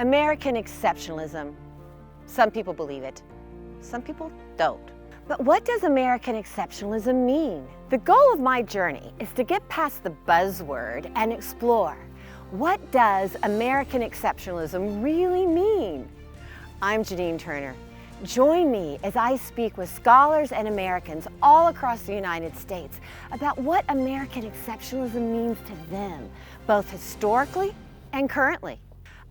American exceptionalism. Some people believe it, some people don't. But what does American exceptionalism mean? The goal of my journey is to get past the buzzword and explore, what does American exceptionalism really mean? I'm Janine Turner. Join me as I speak with scholars and Americans all across the United States about what American exceptionalism means to them, both historically and currently.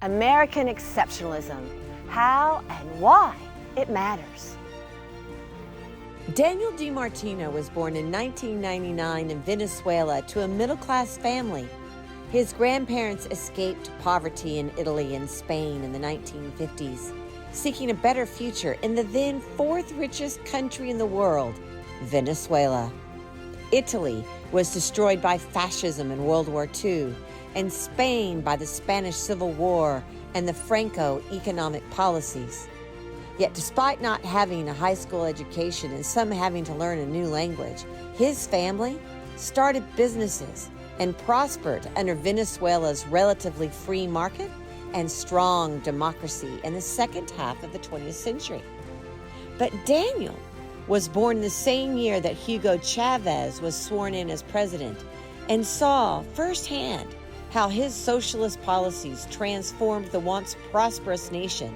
American exceptionalism, how and why it matters. Daniel Di Martino was born in 1999 in Venezuela to a middle-class family. His grandparents escaped poverty in Italy and Spain in the 1950s, seeking a better future in the then fourth richest country in the world, Venezuela. Italy was destroyed by fascism in World War II, and Spain by the Spanish Civil War and the Franco economic policies. Yet despite not having a high school education and some having to learn a new language, his family started businesses and prospered under Venezuela's relatively free market and strong democracy in the second half of the 20th century. But Daniel was born the same year that Hugo Chavez was sworn in as president and saw firsthand how his socialist policies transformed the once prosperous nation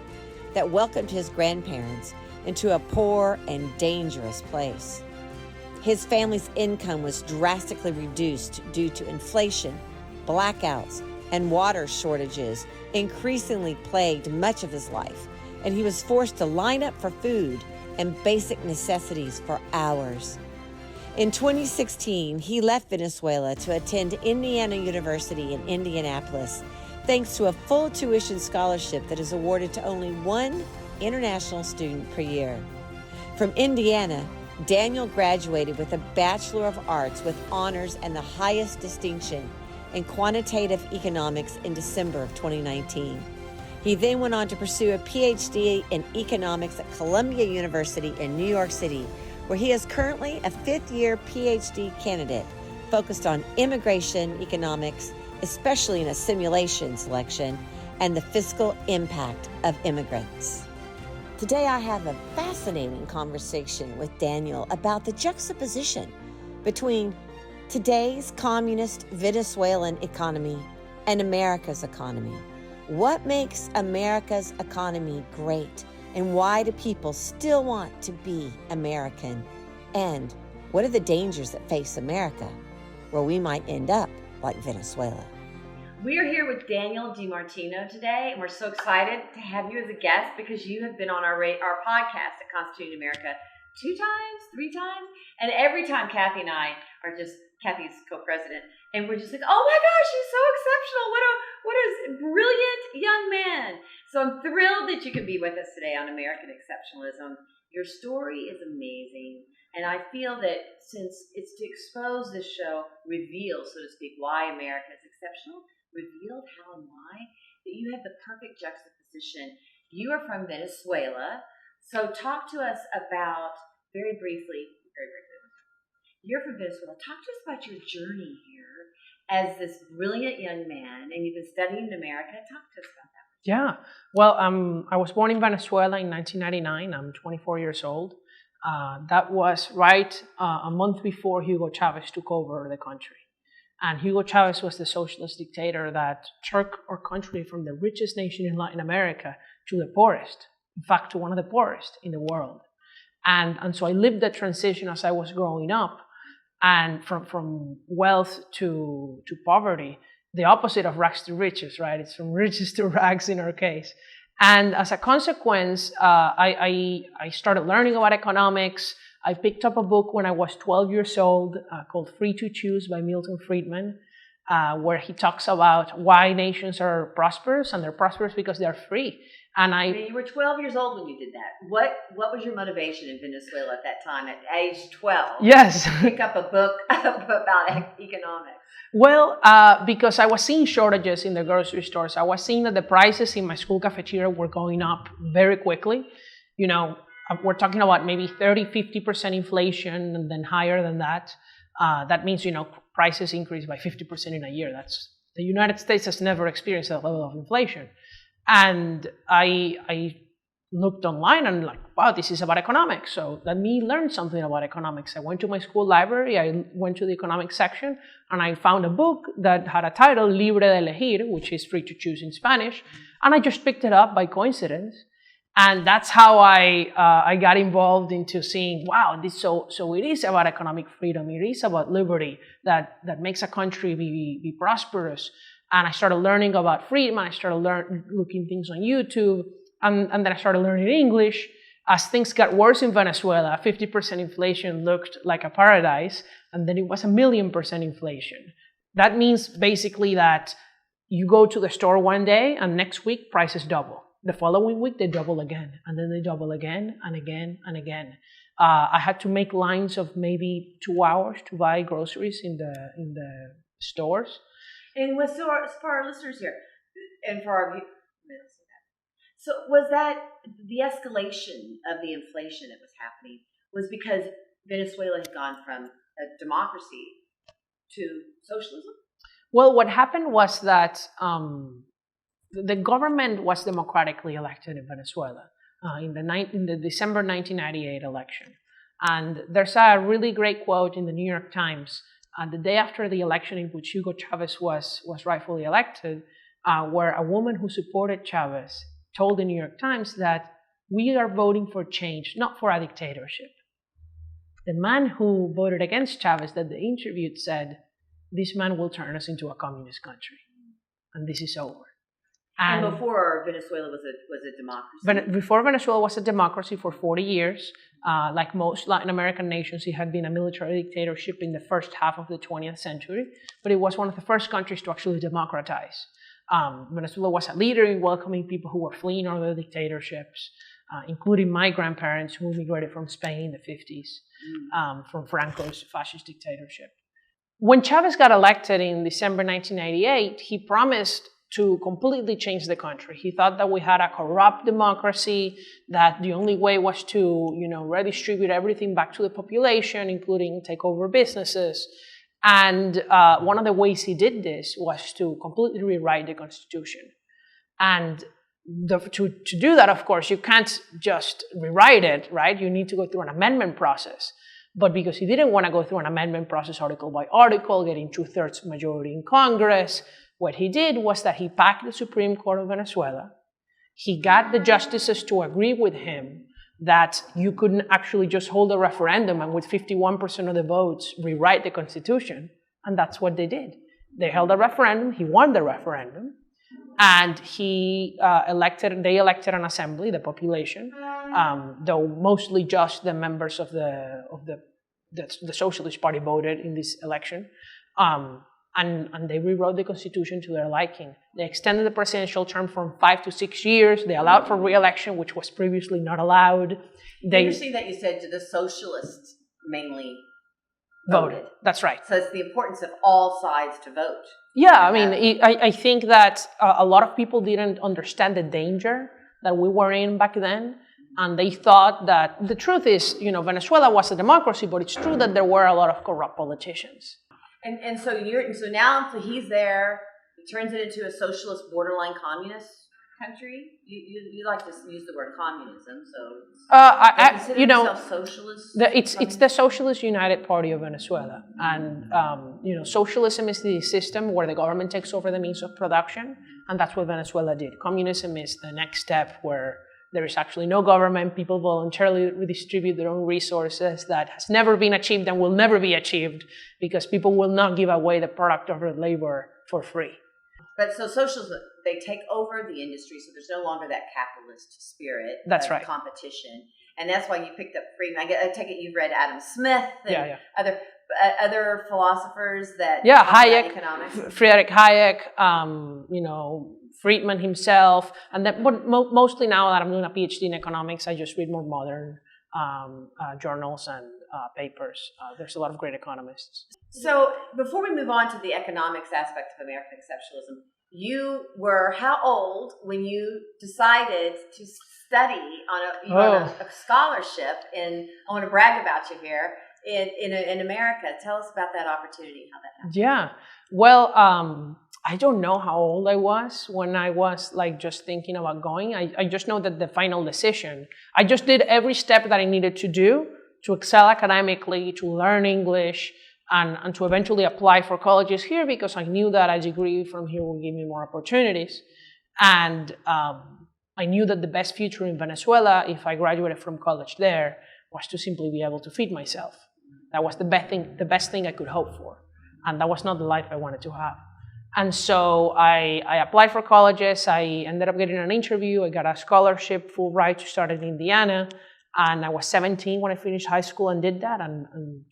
that welcomed his grandparents into a poor and dangerous place. His family's income was drastically reduced due to inflation, blackouts, and water shortages increasingly plagued much of his life, and he was forced to line up for food and basic necessities for hours. In 2016, he left Venezuela to attend Indiana University in Indianapolis, thanks to a full tuition scholarship that is awarded to only one international student per year. From Indiana, Daniel graduated with a Bachelor of Arts with honors and the highest distinction in quantitative economics in December of 2019. He then went on to pursue a PhD in economics at Columbia University in New York City, where he is currently a fifth-year PhD candidate focused on immigration economics, especially in assimilation selection, and the fiscal impact of immigrants. Today I have a fascinating conversation with Daniel about the juxtaposition between today's communist Venezuelan economy and America's economy. What makes America's economy great, and why do people still want to be American? And what are the dangers that face America, where we might end up like Venezuela? We are here with Daniel Di Martino today, and we're so excited to have you as a guest because you have been on our podcast at Constituting America 2 times, 3 times, and every time Kathy's co-president, and we're just like, oh my gosh, he's so exceptional! What a brilliant young man! So I'm thrilled that you can be with us today on American Exceptionalism. Your story is amazing, and I feel that since it's to expose this show, reveal, so to speak, why America is exceptional, revealed how and why, that you have the perfect juxtaposition. You are from Venezuela, so talk to us about, very briefly, you're from Venezuela. Talk to us about your journey here as this brilliant young man, and you've been studying in America. Talk to us about that. Yeah, well, I was born in Venezuela in 1999. I'm 24 years old. That was right a month before Hugo Chavez took over the country. And Hugo Chavez was the socialist dictator that took our country from the richest nation in Latin America to the poorest, in fact, to one of the poorest in the world. And so I lived that transition as I was growing up, and from wealth to poverty, the opposite of rags to riches, right? It's from riches to rags in our case. And as a consequence, I started learning about economics. I picked up a book when I was 12 years old called Free to Choose by Milton Friedman, where he talks about why nations are prosperous, and they're prosperous because they're free. And you were 12 years old when you did that. What was your motivation in Venezuela at that time, at age 12? Yes. To pick up a book about economics. Well, because I was seeing shortages in the grocery stores. I was seeing that the prices in my school cafeteria were going up very quickly. You know, we're talking about maybe 30-50% inflation, and then higher than that. That means, prices increase by 50% in a year. The United States has never experienced that level of inflation. And I looked online and like, wow, this is about economics. So let me learn something about economics. I went to my school library, I went to the economics section, and I found a book that had a title, Libre de Elegir, which is free to choose in Spanish. And I just picked it up by coincidence. And that's how I got involved into seeing, wow, so it is about economic freedom. It is about liberty that makes a country be prosperous. And I started learning about freedom. I started looking things on YouTube. And then I started learning English. As things got worse in Venezuela, 50% inflation looked like a paradise. And then it was 1,000,000% inflation. That means basically that you go to the store one day and next week prices double. The following week, they double again, and then they double again, and again, and again. I had to make lines of maybe 2 hours to buy groceries in the stores. And for our listeners here, and for our viewers, so was that the escalation of the inflation that was happening was because Venezuela had gone from a democracy to socialism? Well, what happened was that the government was democratically elected in Venezuela in the December 1998 election. And there's a really great quote in the New York Times the day after the election in which Hugo Chavez was rightfully elected, where a woman who supported Chavez told the New York Times that we are voting for change, not for a dictatorship. The man who voted against Chavez that they interviewed said, this man will turn us into a communist country. And this is over. And before Venezuela was a democracy? Before Venezuela was a democracy for 40 years. Like most Latin American nations, it had been a military dictatorship in the first half of the 20th century, but it was one of the first countries to actually democratize. Venezuela was a leader in welcoming people who were fleeing other dictatorships, including my grandparents who immigrated from Spain in the 50s, from Franco's fascist dictatorship. When Chavez got elected in December 1998, he promised to completely change the country. He thought that we had a corrupt democracy, that the only way was to, redistribute everything back to the population, including take over businesses. And one of the ways he did this was to completely rewrite the Constitution. And to do that, of course, you can't just rewrite it, right? You need to go through an amendment process. But because he didn't want to go through an amendment process article by article, getting 2/3 majority in Congress, what he did was that he packed the Supreme Court of Venezuela. He got the justices to agree with him that you couldn't actually just hold a referendum and with 51% of the votes rewrite the Constitution. And that's what they did. They held a referendum. He won the referendum. And they elected an assembly, the population, though mostly just the members of the Socialist Party voted in this election. And they rewrote the Constitution to their liking. They extended the presidential term from 5 to 6 years. They allowed for re-election, which was previously not allowed. Interesting that you said the socialists mainly voted. That's right. So it's the importance of all sides to vote. Yeah, I mean, I think that a lot of people didn't understand the danger that we were in back then. And they thought that the truth is, Venezuela was a democracy, but it's true that there were a lot of corrupt politicians. And so now he's there. He turns it into a socialist, borderline communist country. You like to use the word communism, so consider yourself socialist. It's the Socialist United Party of Venezuela, and socialism is the system where the government takes over the means of production, and that's what Venezuela did. Communism is the next step where there is actually no government. People voluntarily redistribute their own resources. That has never been achieved and will never be achieved because people will not give away the product of their labor for free. But so socialism, they take over the industry, so there's no longer that capitalist spirit of competition. And that's why you picked up Friedman. I take it you've read Adam Smith and other philosophers that Hayek, economics. Friedrich Hayek, Friedman himself, and then, but mostly now that I'm doing a PhD in economics, I just read more modern journals and papers. There's a lot of great economists. So before we move on to the economics aspect of American exceptionalism, you were how old when you decided to study on a scholarship in, I want to brag about you here, in America. Tell us about that opportunity, how that happened. Yeah. Well, I don't know how old I was when I was like just thinking about going. I just know that the final decision, I just did every step that I needed to do to excel academically, to learn English, and to eventually apply for colleges here, because I knew that a degree from here would give me more opportunities. And I knew that the best future in Venezuela, if I graduated from college there, was to simply be able to feed myself. That was the best thing I could hope for. And that was not the life I wanted to have. And so I applied for colleges. I ended up getting an interview. I got a scholarship, full ride to start in Indiana. And I was 17 when I finished high school and did that, and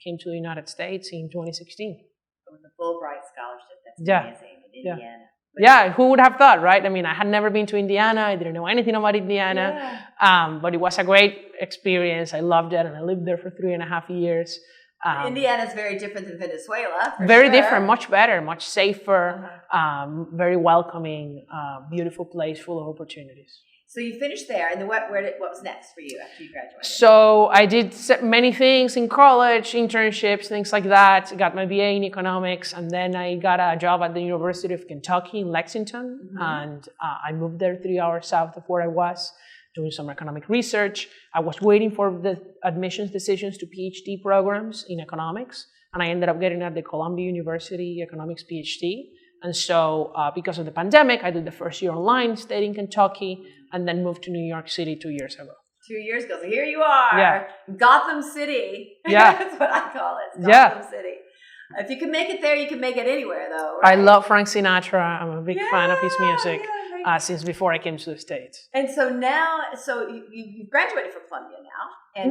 came to the United States in 2016. With the Fulbright scholarship, that's Yeah. amazing, in Indiana. Yeah, who would have thought, right? I mean, I had never been to Indiana. I didn't know anything about Indiana. Yeah. But it was a great experience. I loved it, and I lived there for 3.5 years. Indiana is very different than Venezuela. For Very sure. different, much better, much safer, very welcoming, beautiful place full of opportunities. So you finished there, and then what was next for you after you graduated? So I did many things in college, internships, things like that. Got my BA in economics, and then I got a job at the University of Kentucky in Lexington, and I moved there 3 hours south of where I was, doing some economic research. I was waiting for the admissions decisions to PhD programs in economics, and I ended up getting at the Columbia University Economics PhD. And so because of the pandemic, I did the first year online, stayed in Kentucky, and then moved to New York City 2 years ago. 2 years ago. So here you are, Yeah. Gotham City. Yeah. That's what I call it. Yeah. Gotham City. If you can make it there, you can make it anywhere, though. Right? I love Frank Sinatra. I'm a big fan of his music Yeah, since before I came to the States. and so now, you graduated from Columbia now. And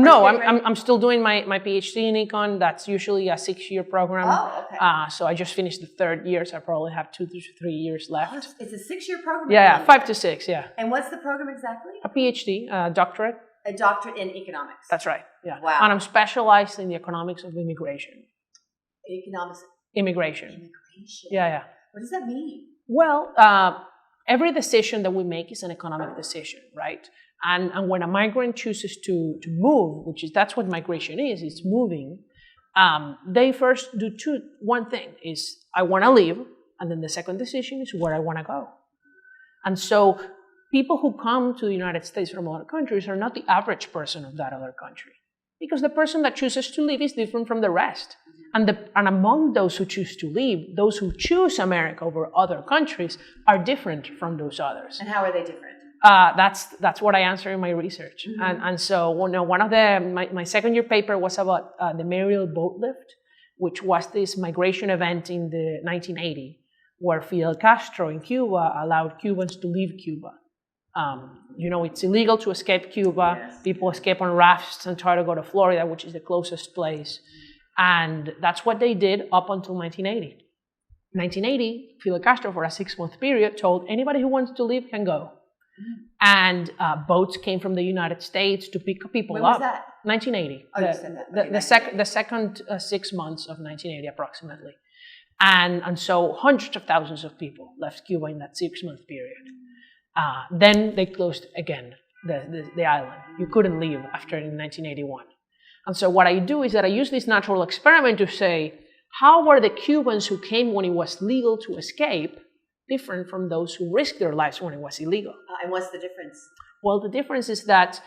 No, Are you getting I'm still doing my PhD in econ. That's usually a 6-year program. Oh, okay. So I just finished the 3rd year, so I probably have 2 to 3 years left. It's a 6-year program. Yeah, at 5 to 6, yeah. And what's the program exactly? A PhD, doctorate. A doctorate in economics. That's right, yeah. Wow. And I'm specialized in the economics of immigration. Economics. Immigration. Immigration. Yeah. What does that mean? Well, every decision that we make is an economic decision, right? And when a migrant chooses to move, that's what migration is, it's moving, they first do one thing is, I want to leave, and then the second decision is where I want to go. And so people who come to the United States from other countries are not the average person of that other country, because the person that chooses to leave is different from the rest. And among those who choose to leave, those who choose America over other countries are different from those others. And how are they different? That's what I answer in my research. And so one of my second year paper was about the Mariel boat lift, which was this migration event in the 1980, where Fidel Castro in Cuba allowed Cubans to leave Cuba. It's illegal to escape Cuba. Yes. People escape on rafts and try to go to Florida, which is the closest place. And that's what they did up until 1980. 1980, Fidel Castro, for a 6-month period, told anybody who wants to leave can go. And boats came from the United States to pick people up. When was that? 1980. Oh, you said that. Okay, The second 6 months of 1980, approximately. And so hundreds of thousands of people left Cuba in that 6-month period. Then they closed again the island. You couldn't leave after in 1981. And so what I do is that I use this natural experiment to say, how were the Cubans who came when it was legal to escape different from those who risked their lives when it was illegal? And what's the difference? Well, the difference is that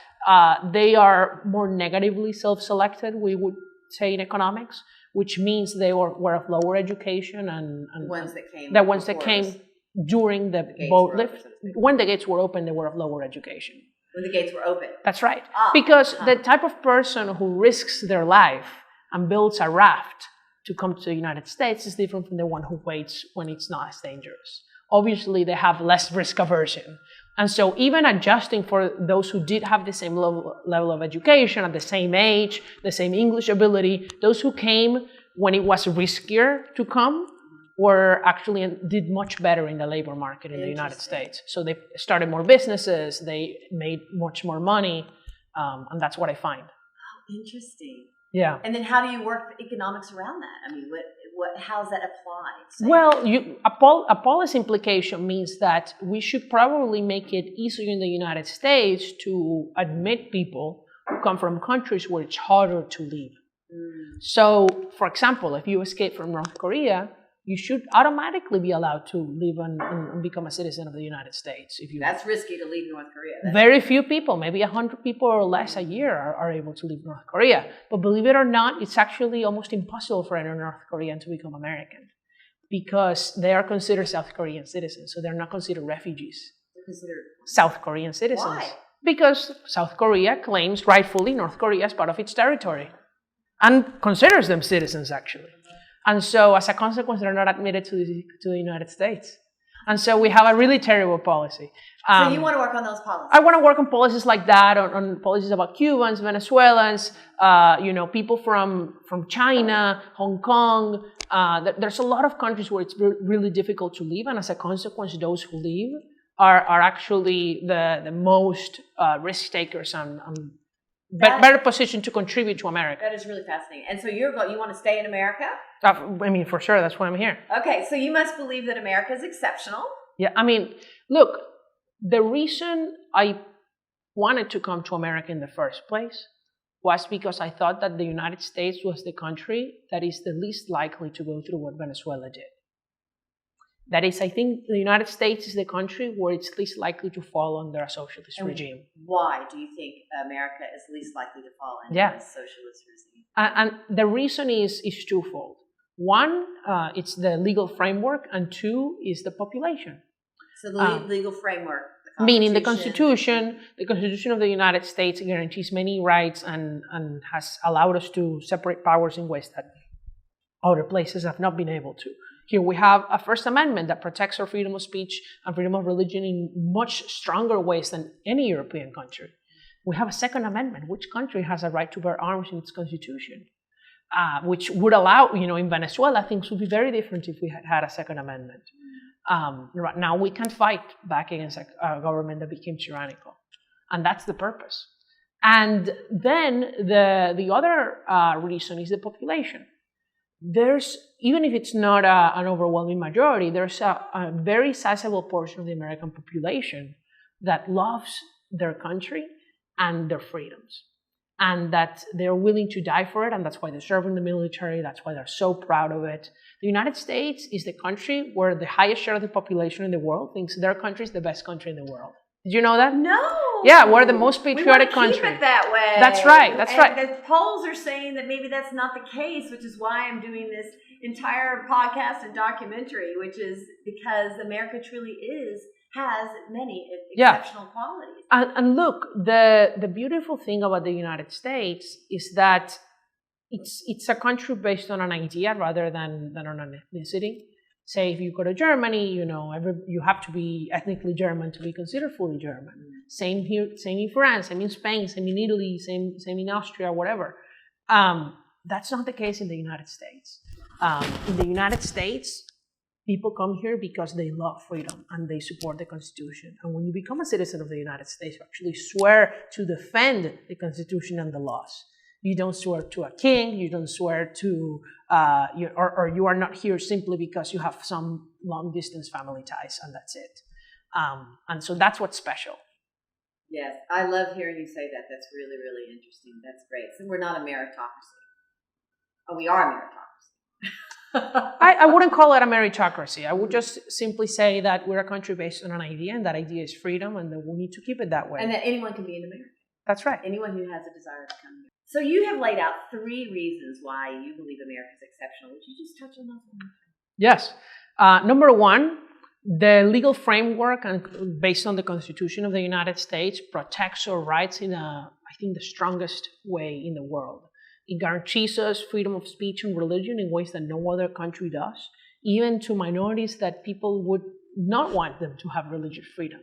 they are more negatively self-selected, we would say in economics, which means they were of lower education and The ones that came. the ones that before came us. during the gates boat were lift. open, so to speak. When the gates were open, they were of lower education. When the gates were open. That's right. Because the type of person who risks their life and builds a raft to come to the United States is different from the one who waits when it's not as dangerous. Obviously, they have less risk aversion. And so even adjusting for those who did have the same level of education, at the same age, the same English ability, those who came when it was riskier to come did much better in the labor market in the United States. So they started more businesses, they made much more money, and that's what I find. Oh, interesting. Yeah. And then how do you work economics around that? I mean, how's that applied? Say? Well, a policy implication means that we should probably make it easier in the United States to admit people who come from countries where it's harder to leave. So, for example, if you escape from North Korea, you should automatically be allowed to live and become a citizen of the United States. If you That's risky to leave North Korea. Very few people, maybe 100 people or less a year are able to leave North Korea. But believe it or not, it's actually almost impossible for any North Korean to become American because they are considered South Korean citizens. So they're not considered refugees. They're considered South Korean citizens. Why? Because South Korea claims rightfully North Korea as part of its territory and considers them citizens, actually. And so as a consequence, they're not admitted to the United States. And so we have a really terrible policy. So you want to work on those policies? I want to work on policies like that, on policies about Cubans, Venezuelans, people from China, Hong Kong. There's a lot of countries where it's really difficult to live, and as a consequence, those who leave are actually the most risk takers and better positioned to contribute to America. That is really fascinating. And so you want to stay in America? I mean, for sure, that's why I'm here. Okay, so you must believe that America is exceptional. Yeah, I mean, look, the reason I wanted to come to America in the first place was because I thought that the United States was the country that is the least likely to go through what Venezuela did. That is, I think the United States is the country where it's least likely to fall under a socialist regime. Why do you think America is least likely to fall into a socialist regime? And the reason is twofold. One, it's the legal framework, and two is the population. So the legal framework, meaning the Constitution of the United States guarantees many rights and has allowed us to separate powers in ways that other places have not been able to. Here we have a First Amendment that protects our freedom of speech and freedom of religion in much stronger ways than any European country. We have a Second Amendment. Which country has a right to bear arms in its constitution? Which would allow, in Venezuela, things would be very different if we had a Second Amendment. Right now, we can't fight back against a government that became tyrannical. And that's the purpose. And then the other reason is the population. Even if it's not an overwhelming majority, there's a very sizable portion of the American population that loves their country and their freedoms, and that they're willing to die for it, and that's why they serve in the military, that's why they're so proud of it. The United States is the country where the highest share of the population in the world thinks their country is the best country in the world. Did you know that? No. Yeah, we're the most patriotic country. Keep it that way. That's right. That's right. The polls are saying that maybe that's not the case, which is why I'm doing this entire podcast and documentary, which is because America truly has many exceptional qualities. And look, the beautiful thing about the United States is that it's a country based on an idea rather than on an ethnicity. Say if you go to Germany, you have to be ethnically German to be considered fully German. Same here, same in France, same in Spain, same in Italy, same in Austria, whatever. That's not the case in the United States. In the United States, people come here because they love freedom and they support the Constitution. And when you become a citizen of the United States, you actually swear to defend the Constitution and the laws. You don't swear to a king, you don't swear to, or you are not here simply because you have some long-distance family ties, and that's it. And so that's what's special. Yes, I love hearing you say that. That's really, really interesting. That's great. So we're not a meritocracy. Oh, we are a meritocracy. I wouldn't call it a meritocracy. I would just simply say that we're a country based on an idea, and that idea is freedom, and that we need to keep it that way. And that anyone can be an American. That's right. Anyone who has a desire to come here. So you have laid out 3 reasons why you believe America is exceptional. Would you just touch on those? Yes. Number 1, the legal framework based on the Constitution of the United States protects our rights in I think, the strongest way in the world. It guarantees us freedom of speech and religion in ways that no other country does, even to minorities that people would not want them to have religious freedom.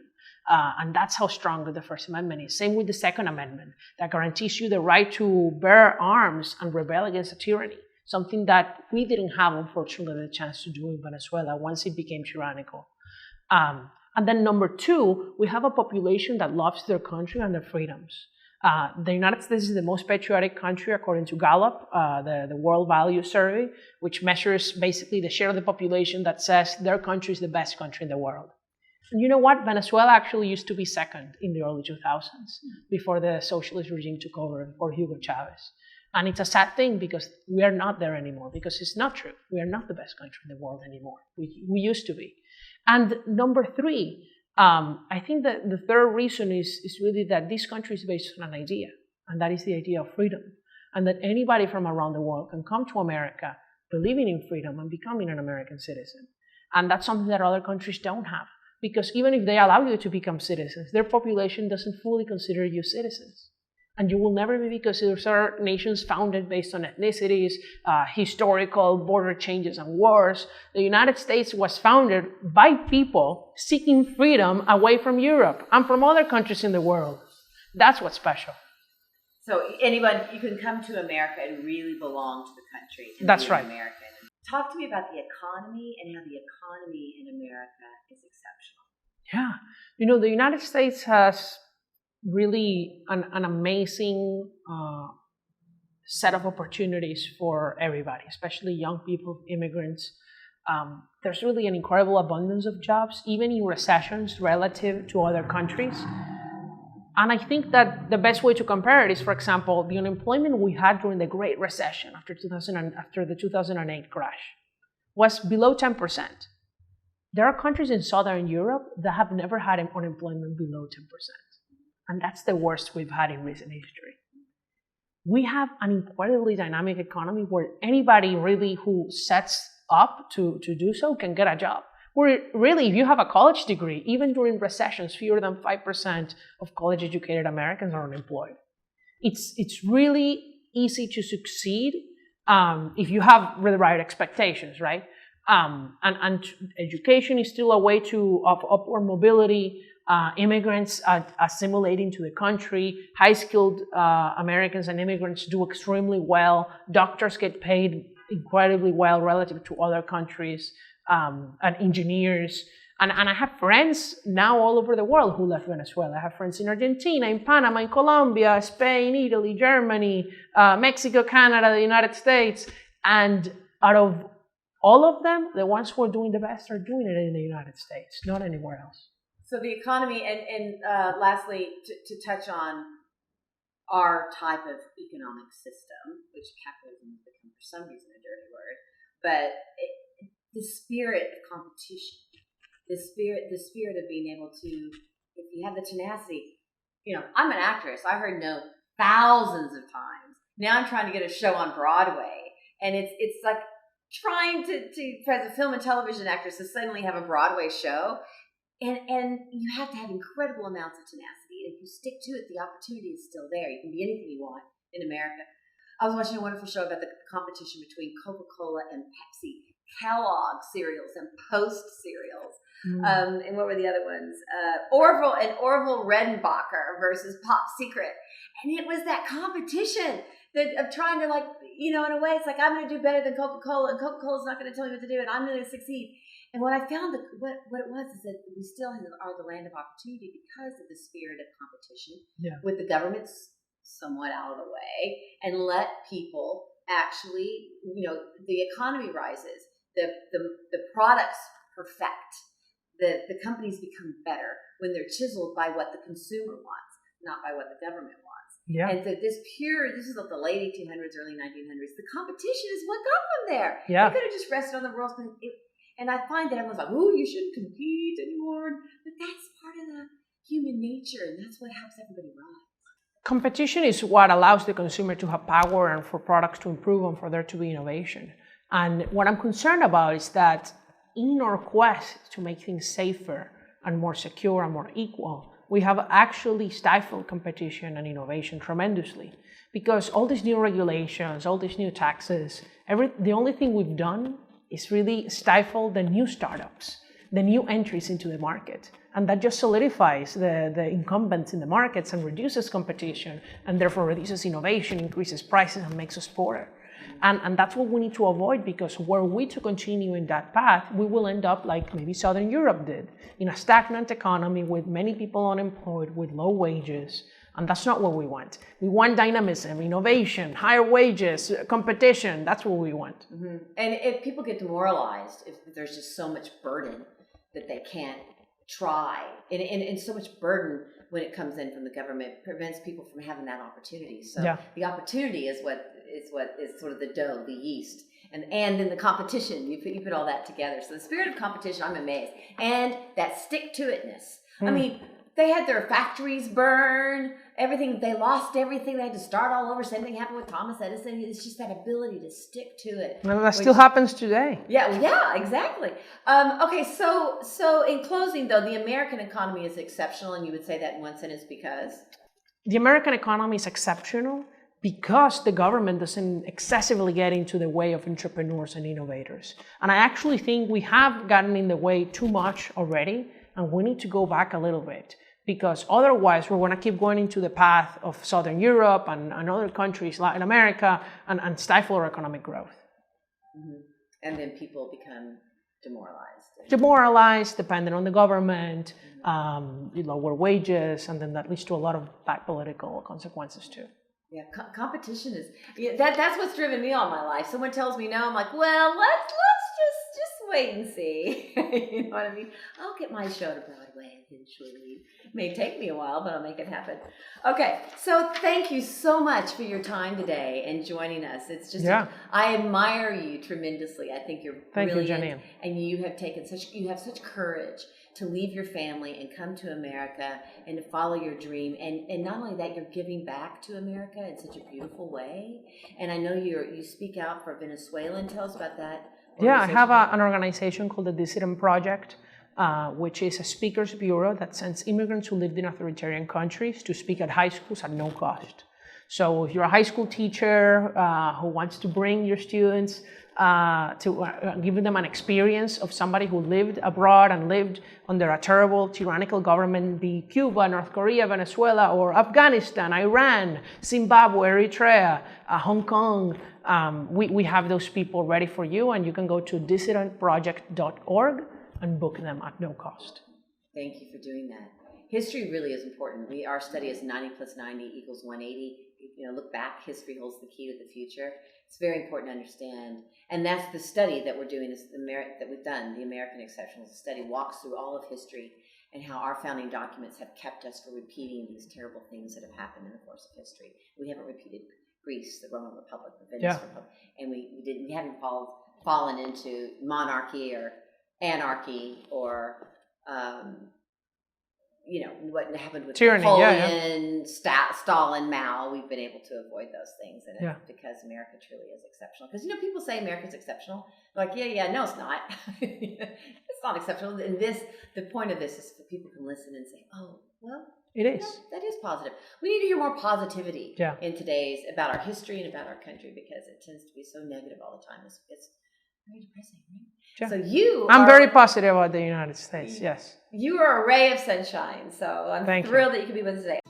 And that's how strong the First Amendment is. Same with the Second Amendment, that guarantees you the right to bear arms and rebel against a tyranny, something that we didn't have, unfortunately, the chance to do in Venezuela once it became tyrannical. And then number 2, we have a population that loves their country and their freedoms. The United States is the most patriotic country according to Gallup, the World Values Survey, which measures basically the share of the population that says their country is the best country in the world. And you know what? Venezuela actually used to be second in the early 2000s before the socialist regime took over, before Hugo Chavez. And it's a sad thing because we are not there anymore, because it's not true. We are not the best country in the world anymore. We used to be. And number three, I think that the third reason is really that this country is based on an idea, and that is the idea of freedom. And that anybody from around the world can come to America believing in freedom and becoming an American citizen. And that's something that other countries don't have. Because even if they allow you to become citizens, their population doesn't fully consider you citizens. And you will never be, because those are nations founded based on ethnicities, historical border changes and wars. The United States was founded by people seeking freedom away from Europe and from other countries in the world. That's what's special. So anyone, you can come to America and really belong to the country. That's right. American. Talk to me about the economy and how the economy in America is exceptional. Yeah. The United States has really an amazing set of opportunities for everybody, especially young people, immigrants. There's really an incredible abundance of jobs, even in recessions relative to other countries. And I think that the best way to compare it is, for example, the unemployment we had during the Great Recession after the 2008 crash was below 10%. There are countries in Southern Europe that have never had unemployment below 10%. And that's the worst we've had in recent history. We have an incredibly dynamic economy where anybody really who sets up to do so can get a job. Where really, if you have a college degree, even during recessions, fewer than 5% of college-educated Americans are unemployed. It's really easy to succeed if you have the right expectations, right? And education is still a way of upward mobility. Immigrants are assimilating to the country. High-skilled Americans and immigrants do extremely well. Doctors get paid incredibly well relative to other countries, and engineers. And I have friends now all over the world who left Venezuela. I have friends in Argentina, in Panama, in Colombia, Spain, Italy, Germany, Mexico, Canada, the United States. And out of all of them, the ones who are doing the best are doing it in the United States, not anywhere else. So the economy, and lastly, to touch on our type of economic system, which capitalism has become for some reason a dirty word, but the spirit of competition, the spirit of being able to, if you have the tenacity, I'm an actress. I heard no thousands of times. Now I'm trying to get a show on Broadway, and it's like trying to as a film and television actress to suddenly have a Broadway show. And you have to have incredible amounts of tenacity. If you stick to it, the opportunity is still there. You can be anything you want in America. I was watching a wonderful show about the competition between Coca-Cola and Pepsi, Kellogg cereals and Post cereals. And what were the other ones? Orville Redenbacher versus Pop Secret. And it was that competition of trying to, in a way, it's like, I'm going to do better than Coca-Cola, and Coca-Cola's not going to tell me what to do, and I'm going to succeed. And what I found, what it was, is that we still are the land of opportunity because of the spirit of competition, with the government somewhat out of the way, and let people actually, the economy rises, the products perfect, the companies become better when they're chiseled by what the consumer wants, not by what the government wants. Yeah. And so this is like the late 1800s, early 1900s. The competition is what got them there. Yeah. They could have just rested on the rules, but and I find that everyone's like, "Oh, you shouldn't compete anymore." But that's part of the human nature, and that's what helps everybody rise. Competition is what allows the consumer to have power and for products to improve and for there to be innovation. And what I'm concerned about is that in our quest to make things safer and more secure and more equal, we have actually stifled competition and innovation tremendously. Because all these new regulations, all these new taxes, the only thing we've done is really stifle the new startups, the new entries into the market. And that just solidifies the incumbents in the markets and reduces competition, and therefore reduces innovation, increases prices, and makes us poorer. And that's what we need to avoid, because were we to continue in that path, we will end up like maybe Southern Europe did, in a stagnant economy with many people unemployed, with low wages. And that's not what we want. We want dynamism, innovation, higher wages, competition. That's what we want. Mm-hmm. And if people get demoralized, if there's just so much burden that they can't try, and so much burden when it comes in from the government prevents people from having that opportunity. So the opportunity is what what is sort of the dough, the yeast. And then the competition, you put all that together. So the spirit of competition, I'm amazed. And that stick-to-itness. I mean, they had their factories burn, everything, they lost everything, they had to start all over. Same thing happened with Thomas Edison. It's just that ability to stick to it. Well, that still happens today. Yeah, exactly. Okay, so in closing though, the American economy is exceptional, and you would say that in one sentence because? The American economy is exceptional because the government doesn't excessively get into the way of entrepreneurs and innovators. And I actually think we have gotten in the way too much already, and we need to go back a little bit, because otherwise we're going to keep going into the path of Southern Europe and other countries, Latin America, and stifle our economic growth. Mm-hmm. And then people become demoralized. Demoralized, dependent on the government, lower wages, and then that leads to a lot of bad political consequences too. Yeah, competition is, that's what's driven me all my life. Someone tells me no, I'm like, well, let's just wait and see. You know what I mean? I'll get my show to Broadway eventually. It may take me a while, but I'll make it happen. Okay, so thank you so much for your time today and joining us. It's just, I admire you tremendously. I think you're brilliant. Thank you, Janine. And you have such courage to leave your family and come to America and to follow your dream. And not only that, you're giving back to America in such a beautiful way. And I know you speak out for Venezuela, and tell us about that. Yeah, I have an organization called the Dissident Project, which is a speakers bureau that sends immigrants who lived in authoritarian countries to speak at high schools at no cost. So if you're a high school teacher who wants to bring your students to give them an experience of somebody who lived abroad and lived under a terrible tyrannical government, be Cuba, North Korea, Venezuela, or Afghanistan, Iran, Zimbabwe, Eritrea, Hong Kong, we have those people ready for you, and you can go to dissidentproject.org and book them at no cost. Thank you for doing that. History really is important. Our study is 90 plus 90 equals 180. Look back. History holds the key to the future. It's very important to understand. And that's the study that we're doing, that we've done. The American Exceptionalism study walks through all of history and how our founding documents have kept us from repeating these terrible things that have happened in the course of history. We haven't repeated Greece, the Roman Republic, the Venice Republic, and we haven't fallen into monarchy or anarchy or what happened with tyranny, Napoleon, Stalin, Mao. We've been able to avoid those things, and it's because America truly is exceptional. Because people say America's exceptional, like no, it's not. It's not exceptional. And the point of this is for people can listen and say, oh, well, it is. That is positive. We need to hear more positivity in today's about our history and about our country, because it tends to be so negative all the time. It's very depressing, right? Yeah. So I'm very positive about the United States. Yes. You are a ray of sunshine. So I'm thrilled that you could be with us today.